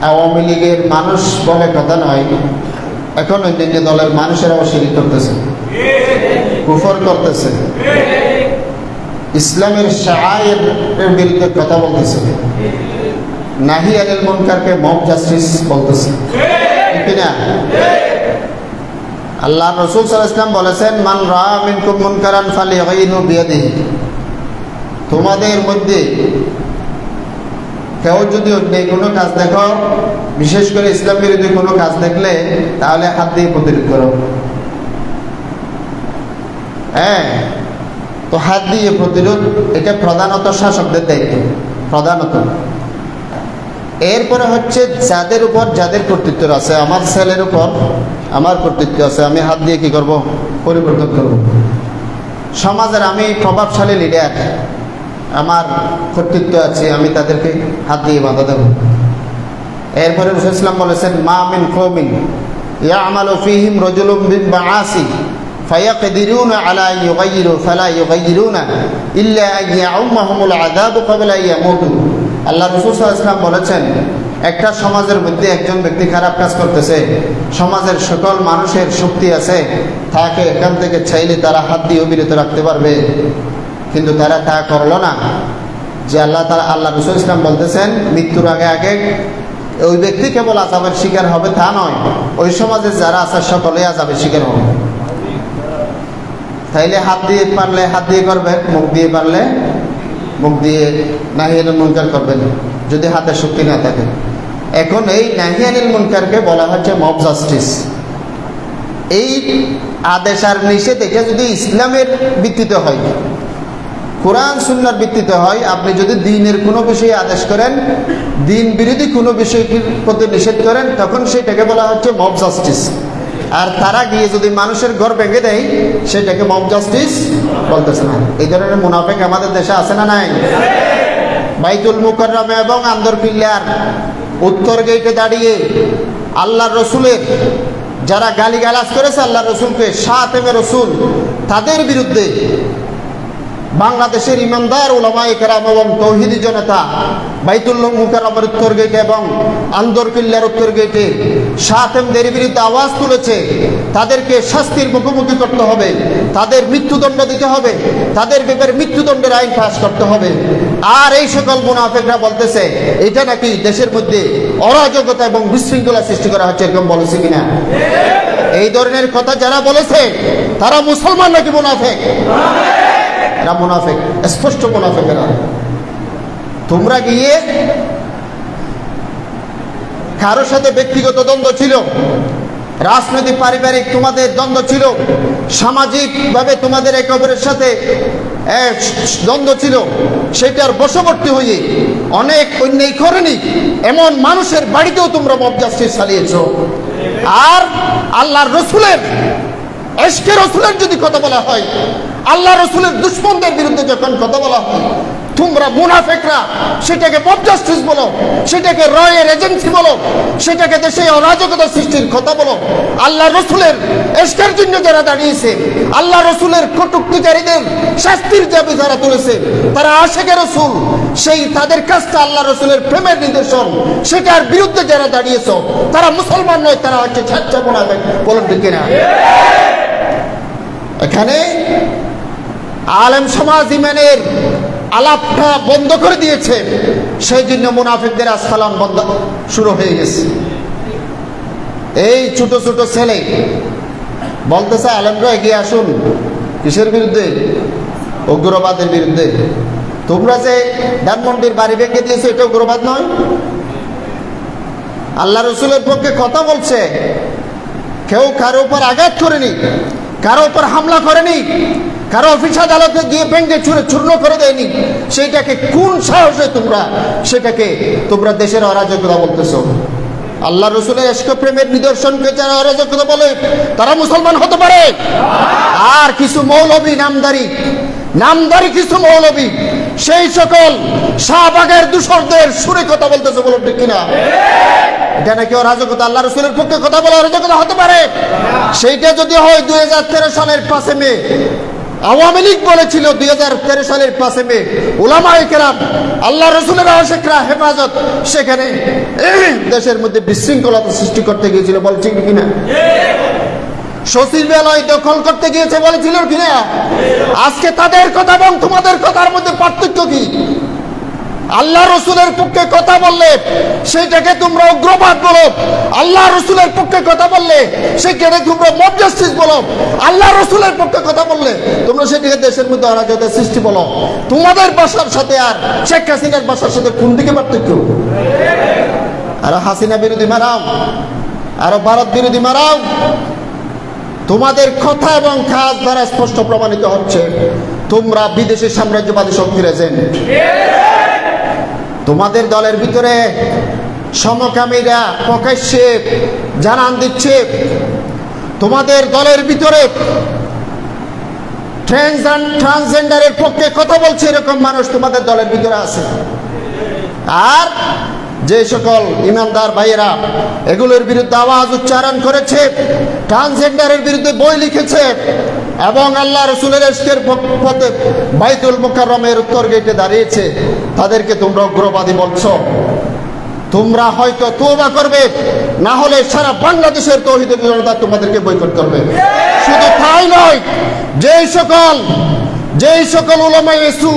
আওয়ামী লীগের মানুষ বলে কথা নয়, এখন অন্যান্য দলের মানুষেরাও শিরক করতেছে, কুফর করতেছে, ইসলামের শাআইরের বিরুদ্ধে কথা বলতেছে, নাহি আনিল মুনকারকে মব জাস্টিস বলতেছে, ঠিক না? আল্লাহ রাসূল সাল্লাল্লাহু আলাইহি ওয়াসাল্লাম বলেছেন, মান রাআ মিনকুম মুনকারান ফালিয়ুগাইরহু বিয়াদিহি। তোমাদের মধ্যে কেউ যদি অন্যায় কোনো কাজ দেখো, বিশেষ করে ইসলাম বিরোধী কোনো কাজ দেখলে, তাহলে হাত দিয়ে প্রতিরোধ করো। হ্যাঁ, তো হাত দিয়ে প্রতিরোধ এটা প্রধানত শাসকদের দায়িত্ব, প্রধানত। এরপরে হচ্ছে যাদের উপর যাদের কর্তৃত্ব আছে, আমার ছেলের উপর আমার কর্তৃত্ব আছে, আমি হাত দিয়ে কি করব? পরিবর্তন করব। সমাজের আমি প্রভাবশালী লিডার, আমার কর্তৃত্ব আছে, আমি তাদেরকে হাত দিয়ে বাধা দেব। এরপরে রাসূল সাল্লাল্লাহু আলাইহি ওয়াসাল্লাম বলেছেন, মা মিন কওমিন ইয়ামালু ফীহিম রাজুলুম বিল বাআসি ফায়াকদিরুনা আলা ইউগাইয়িরু ফালা ইউগাইয়িরুনা ইল্লা আন ইয়াউম্মাহুমুল আযাবু ক্বাবলা আন ইয়ামুতু। আল্লাহ রাসূল সাল্লাল্লাহু আলাইহি ওয়াসাল্লাম বলেছেন, একটা সমাজের মধ্যে একজন ব্যক্তি খারাপ কাজ করতেছে, সমাজের সকল মানুষের শক্তি আছে, তাকে এখান থেকে চাইলে তারা হাত দিয়ে বিরত রাখতে পারবে, কিন্তু তারা তা করলো না। যে আল্লাহ রাসূল ইসলাম বলতেছেন, মৃত্যুর আগে আগে ওই ব্যক্তি কেবল আযাবের শিকার হবে তা নয়, ওই সমাজে যারা আছে সকলেই আযাবের শিকার হবে। তাইলে হাত দিয়ে পারলে হাত দিয়ে করবেন, মুখ দিয়ে পারলে মুখ দিয়ে নাহি আনিল মুনকার করবেন, যদি হাতে শক্তি না থাকে। এখন এই নাহি আনিল মুনকারকে বলা হচ্ছে মব জাস্টিস। এই আদেশ আর নিষেধ এটা যদি ইসলামের ভিত্তিতে হয়, কোরআন সুন্নাহর ভিত্তিতে হয়, আপনি যদি দ্বীনের কোনো বিষয়ে আদেশ করেন, দ্বীন বিরোধী কোনো বিষয়ের প্রতি নিষেধ করেন, তখন সেটাকে বলা হচ্ছে মব জাস্টিস। আর তারা গিয়ে যদি মানুষের ঘর ভেঙে দেয়, সেটাকে মব জাস্টিস বলতেছে না। এই ধরনের মুনাফিক আমাদের দেশে আছে না নাই? বাইতুল মুকাররমে এবং আন্দরকিল্লার উত্তর গেটে দাঁড়িয়ে আল্লাহর রসুলের যারা গালিগালাজ করেছে আল্লাহ রসুলকে, শাতেমে রসুল, তাদের বিরুদ্ধে বাংলাদেশের ইমানদার উলামায়ে কেরাম এবং তৌহিদি জনতা বাইতুল মুকাররমের উত্তর গেটে এবং আন্দরকিল্লার উত্তর গেটে শাতেমদের বিরুদ্ধে আওয়াজ তুলেছে। তাদেরকে শাস্তির মুখোমুখি করতে হবে, তাদের মৃত্যুদণ্ড দিতে হবে, তাদের ব্যাপারে মৃত্যুদণ্ডের আইন পাস করতে হবে। আর এই সকল মুনাফিকরা বলতেছে এটা নাকি দেশের মধ্যে অরাজকতা এবং বিশৃঙ্খলা সৃষ্টি করা হচ্ছে, এরকম বলেছে কিনা? এই ধরনের কথা যারা বলেছে তারা মুসলমান নাকি মুনাফিক? এরা মুনাফিক, স্পষ্ট মুনাফিকেরা। তোমরা গিয়ে কারোর সাথে ব্যক্তিগত দ্বন্দ্ব ছিল, রাজনৈতিক পারিবারিক তোমাদের দ্বন্দ্ব ছিল, সামাজিক ভাবে তোমাদের একে অপরের সাথে দ্বন্দ্ব ছিল, সেটার বশবর্তী হয়ে অনেক অন্যায় করেনি এমন মানুষের বাড়িতেও তোমরা মব জাস্টিস চালিয়েছ। আর আল্লাহর রসুলের এশকে রসুলের যদি কথা বলা হয়, আল্লাহ রসুলের দুশমনদের বিরুদ্ধে যখন কথা বলা হয়, তোমরা মুনাফিকরা সেটাকে মব জাস্টিস বলো, সেটাকে রয়ের এজেন্সি বলো, সেটাকে দেশে অরাজকতা সৃষ্টির কথা বলো। আল্লাহ রসুলের এশকের জন্য যারা দাঁড়িয়েছে, আল্লাহ রসুলের কটূক্তিকারীদের শাস্তির দাবি যারা তুলেছে, তারা আশিকে রসুল, সেই তাদের কাজটা আল্লাহ রসুলের প্রেমের নিদর্শন, সেটার বিরুদ্ধে যারা দাঁড়িয়েছ তারা মুসলমান নয়, তারা হচ্ছে ছাচ্চা মুনাফিক। বলুন ঠিক কিনা? এখানে আলেম সমাজ ইমানের আলাপটা বন্ধ করে দিয়েছে, সেই জন্য মুনাফিকদের আস্ফালন বন্ধ শুরু হয়ে গেছে। এই ছোট ছোট ছেলে বলতেছে আলেমরা এগিয়ে আসুন, কিসের বিরুদ্ধে? উগ্রবাদের বিরুদ্ধে। তোমরা যে ধানমন্ডির বাড়ি ভেঙে দিয়েছো, এটা উগ্রবাদ নয়? আল্লাহ রসুলের পক্ষে কথা বলছে, কেউ কারো উপর আঘাত করেনি, কারো উপর হামলা করেনি, কারো অফিস আদালতে গিয়ে ভেঙে চুরে চূর্ণ করে দেয়নি, সেইটাকে কোন সাহসে তোমরা দেশের অরাজকতা বলতেছো? আল্লাহ রসুলের ইশক প্রেমের নিদর্শনকে যারা অরাজকতা বলে তারা মুসলমান হতে পারে? আর কিছু মৌলবী নামদারি কিছু মৌলবী সেই সকল শাহবাগের দূষরদের সুরে কথা বলতেছে, বলুন ঠিক কিনা? এটা নাকি অরাজকতা? আল্লাহ রসুলের পক্ষে কথা বলে অরাজকতা হতে পারে? সেইটা যদি হয় 2013 সালের 5 মে আওয়ামী লীগ বলেছিল 2013 সালের 5 মে উলামায়ে কেরাম আল্লাহ রসুলের আশিকরা হেফাজত সেখানে দেশের মধ্যে বিশৃঙ্খলতা সৃষ্টি করতে গিয়েছিল, বলছেন কিনা? সচিবালয় দখল করতে গিয়েছে বলেছিল কিনা? আজকে তাদের কথা এবং তোমাদের কথার মধ্যে পার্থক্য কি? আল্লাহ রসুলের পক্ষে কথা বললে সেটাকে তোমরা উগ্রবাদ বলো, আল্লাহ রসুলের পক্ষে কথা বললে সেটাকে তোমরা মব জাস্টিস বলো, আল্লাহ রসুলের পক্ষে কথা বললে তোমরা সেটাকে দেশের মধ্যে অরাজকতার সৃষ্টি বলো। তোমাদের ভাষার সাথে আর শেখ হাসিনার ভাষার সাথে কোন দিকে পার্থক্য? আরো হাসিনা বিরোধী মারাও, আরো ভারত বিরোধী মারাও, তোমাদের কথা এবং কাজ দ্বারা স্পষ্ট প্রমাণিত হচ্ছে তোমরা বিদেশি সাম্রাজ্যবাদী শক্তির এজেন্ট। তোমাদের দলের ভিতরে সমকামীরা প্রকাশ্যে জানান দিচ্ছে, তোমাদের দলের ভিতরে ট্রান্সজেন্ডারের পক্ষে কথা বলছে এরকম মানুষ তোমাদের দলের ভিতরে আছে। আর যে সকল ইমানদার ভাইয়েরা এগুলোর বিরুদ্ধে আওয়াজ উচ্চারণ করেছে, ট্রান্সজেন্ডারের বিরুদ্ধে বই লিখেছে এবং আল্লাহ রসুলের ইশকের পথে বাইতুল মুকাররমের উত্তর গেটে দাঁড়িয়েছে, তাদেরকে তোমরা উগ্রবাদী বলছো। তোমরা হয়তো তওবা করবে, না হলে সারা বাংলাদেশের তৌহিদি জনতা তোমাদেরকে বয়কট করবে। শুধু তাই নয়, যেই সকল উলামায়ে সু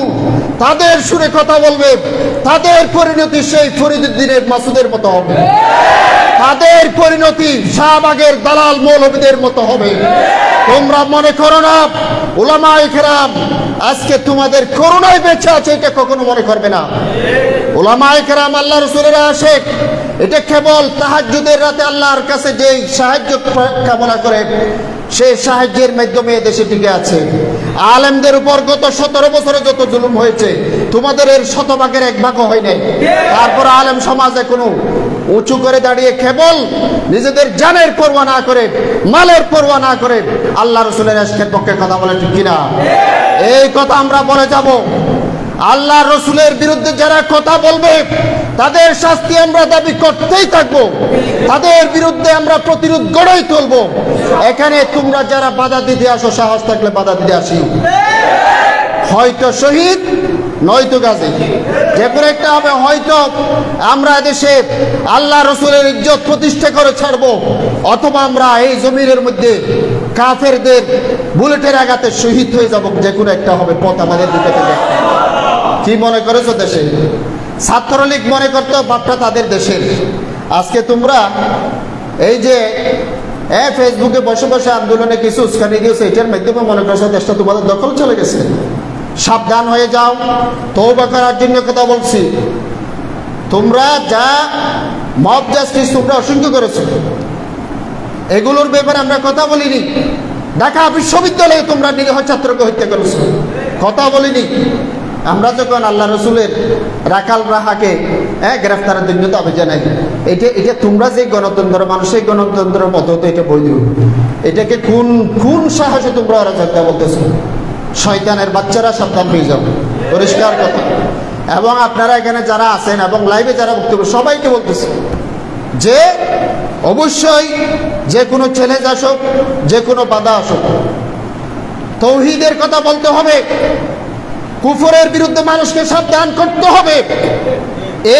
তাদের সুরে কথা বলবে, তাদের পরিণতি সেই ফরিদুদ্দিনের মাসুদের মতো হবে, তাদের পরিণতি শাহবাগের দালাল মৌলবীদের মতো হবে। তোমরা মনে করো না উলামায়ে কেরাম আজকে তোমাদের করুণায় বেঁচে আছে, এটা কখনো মনে করবে না। উলামায়ে কেরাম আল্লাহ রসুলের আশিক, এটা কেবল তাহাজ্জুদের রাতে আল্লাহর কাছে যে সাহায্য কামনা করে সেই সাহায্যের মাধ্যমে দেশে টিকে আছে। আলেমদের উপর গত 17 বছরে যত জুলুম হয়েছে তোমাদের এর শতভাগের 1 ভাগও হয় নাই। তারপর আলেম সমাজে কোনো উঁচু করে দাঁড়িয়ে কেবল নিজেদের জানের পরোয়া না করে, মালের পরোয়া না করে আল্লাহ রসুলের ইশকের পক্ষে কথা বলে, ঠিক কিনা? এই কথা আমরা বলে যাব। আল্লাহ রসুলের বিরুদ্ধে যারা কথা বলবে তাদের শাস্তি আমরা দাবি করতেই থাকবো, তাদের বিরুদ্ধে আমরা প্রতিরোধ গড়েই তুলবো। এখানে তোমরা যারা বাধা দিতে আসো, সাহস থাকলে বাধা দিতে আসি, হয়তো শহীদ নয়তো গাজী, যে কোনো একটা হবে। হয়তো আমরা দেশে আল্লাহ রসুলের ইজ্জত প্রতিষ্ঠা করে ছাড়বো, অথবা আমরা এই জমিনের মধ্যে কাফেরদের বুলেটের আঘাতে শহীদ হয়ে যাব। যে কোনো একটা হবে পথ আমাদের দিকে থেকে। কি মনে করেছো দেশে? ছাত্রলীগ মনে করতো বাপটা তাদের দেশের। আজকে তোমরা এই যে ফেসবুকে বসে বসে আন্দোলনে কিছু উস্কানি দিয়েছে, এটার মাধ্যমে মনে করছো দেশটা তোমাদের দখল চলে গেছে। সাবধান হয়ে যাও, তওবা করার জন্য কথা বলছি। তোমরা যা মব জাস্টিস তোমরা অসংখ্য করেছো, এগুলোর ব্যাপারে আমরা কথা বলিনি। ঢাকা বিশ্ববিদ্যালয়ে তোমরা নিরীহ ছাত্রকে হত্যা করেছো, কথা বলিনি। আমরা যখন আল্লাহ রসুলের রাখাল রাহাকে গ্রেফতারের জন্য দাবি জানাই, এটা তোমরা যে গণতন্ত্র, মানুষের গণতন্ত্রের মতো তো এটা বৈধ। এটাকে কোন সাহসে তোমরা অরাজকতা বলতেছো? শয়তানের বাচ্চারা সাবধান হয়ে যাও, পরিষ্কার কথা। এবং আপনারা এখানে যারা আছেন এবং লাইভে যারা বক্তব্য, সবাইকে বলতেছে যে অবশ্যই যে কোনো চ্যালেঞ্জ আসুক, যে কোনো বাধা আসুক, তৌহিদের কথা বলতে হবে, কুফরের বিরুদ্ধে মানুষকে সাবধান করতে হবে।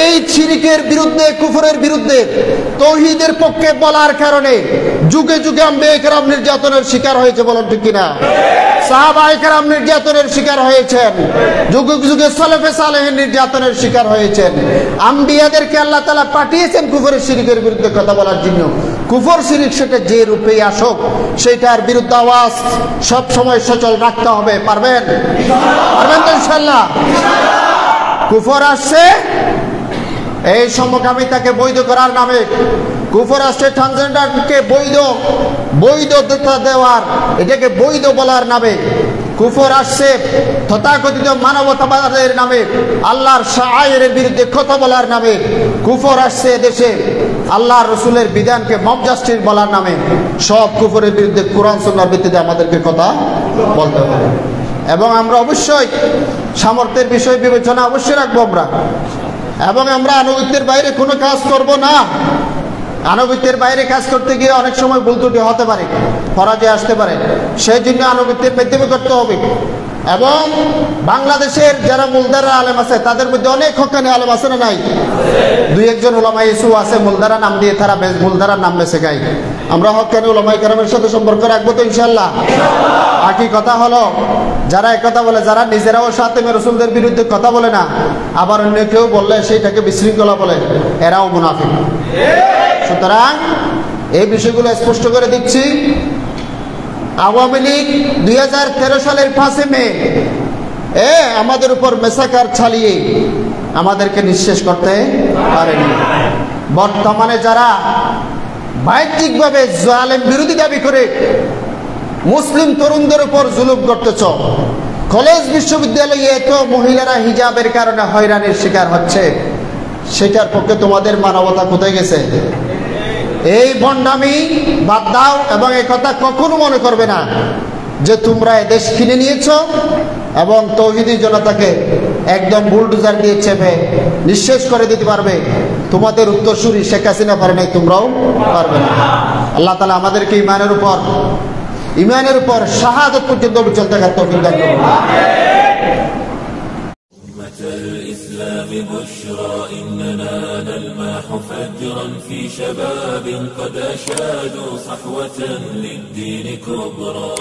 এই শিরকের বিরুদ্ধে, কুফরের বিরুদ্ধে তৌহিদের পক্ষে বলার কারণে যুগে যুগে আম্বিয়া কেরাম নির্যাতনের শিকার হয়েছে, বলেন ঠিক কিনা? সাহাবায়ে কেরাম নির্যাতনের শিকার হয়েছেন, যুগে যুগে সালেফে সালেহিন নির্যাতনের শিকার হয়েছেন। আম্বিয়াদেরকে আল্লাহ তাআলা পাঠিয়েছেন কুফরের শিরকের বিরুদ্ধে কথা বলার জন্য। কুফর শিরক সেটা যে রূপেই আসুক, সেটার বিরুদ্ধে আওয়াজ সব সময় সচল রাখতে হবে। পারবেন? পারবেন তো ইনশাআল্লাহ? কুফর আসছে এই সমকামিতাকে বৈধ করার নামে, কুফর আসছে ট্রান্সজেন্ডারকে বৈধতা দেওয়ার, এটাকে বৈধ বলার নামে। কুফর আসছে তথাকথিত মানবতাবাদের নামে, আল্লাহর শাআইরের বিরুদ্ধে কথা বলার নামে। কুফর আসছে দেশে আল্লাহর রসুলের বিধানকে মব জাস্টিস বলার নামে। সব কুফরের বিরুদ্ধে কোরআন সুন্নাহর ভিত্তিতে আমাদেরকে কথা বলতে হবে। এবং আমরা অবশ্যই সামর্থ্যের বিষয় বিবেচনা অবশ্যই রাখবো আমরা। এবং আমরা আনুগত্যের বাইরে কোনো কাজ করব না। আনুগত্যের বাইরে কাজ করতে গিয়ে অনেক সময় ভুল ত্রুটি হতে পারে, পরাজয় আসতে পারে। সেই জন্য আনুগত্যের মাধ্যমে করতে হবে। এবং বাংলাদেশের যারা মুলদারা আলেম আছে তাদের মধ্যে অনেক হক্কানি আলেম আছে না নাই? দুই একজন ওলামা ইসু আছে মুলদারা নাম দিয়ে তারা মুলদারার নাম বেছে গায়। আমরা হক্কানি ওলামায়ে কেরামের সাথে সম্পর্ক রাখবো তো ইনশাআল্লাহ। একই কথা হলো, যারা একথা বলে, যারা নিজেরাও সাতেমে রাসূলদের বিরুদ্ধে কথা বলে না, আবার অন্য কেউ বললে সেইটাকে বিশৃঙ্খলা বলে, এরাও মুনাফিক। সুতরাং এই বিষয়গুলো স্পষ্ট করে দিচ্ছি। আওয়ামী লীগ 2013 সালের 5 মে আমাদের উপর মেসাকার চালিয়ে আমাদেরকে নিঃশেষ করতে পারেনি। বর্তমানে যারা বাহ্যিকভাবে জালেম বিরোধী দাবি করে মুসলিম তরুণদের উপর জুলুম করতেছ, কলেজ বিশ্ববিদ্যালয়ে এত মহিলারা হিজাবের কারণে হয়রানির শিকার হচ্ছে, সেটার পক্ষে তোমাদের মানবতা কোথায় গেছে? এই ভণ্ডামি বাদ দাও এবং এই কথা কখনো মনে করবে না যে তোমরা দেশ কিনে নিয়েছ এবং তৌহিদি জনতাকে একদম বুলডোজার দিয়ে চেপে নিঃশেষ করে দিতে পারবে। তোমাদের উত্তরসূরি শেখ হাসিনা পারে নাই, তোমরাও পারবে না। আল্লাহ তাআলা আমাদেরকে ইমানের উপর শাহাদাত পর্যন্ত অবিচল থাকার তৌফিক দান করুন। الإسلام بشرى إننا نلمح فجرا في شباب قد أشادوا صحوة للدين كبرى.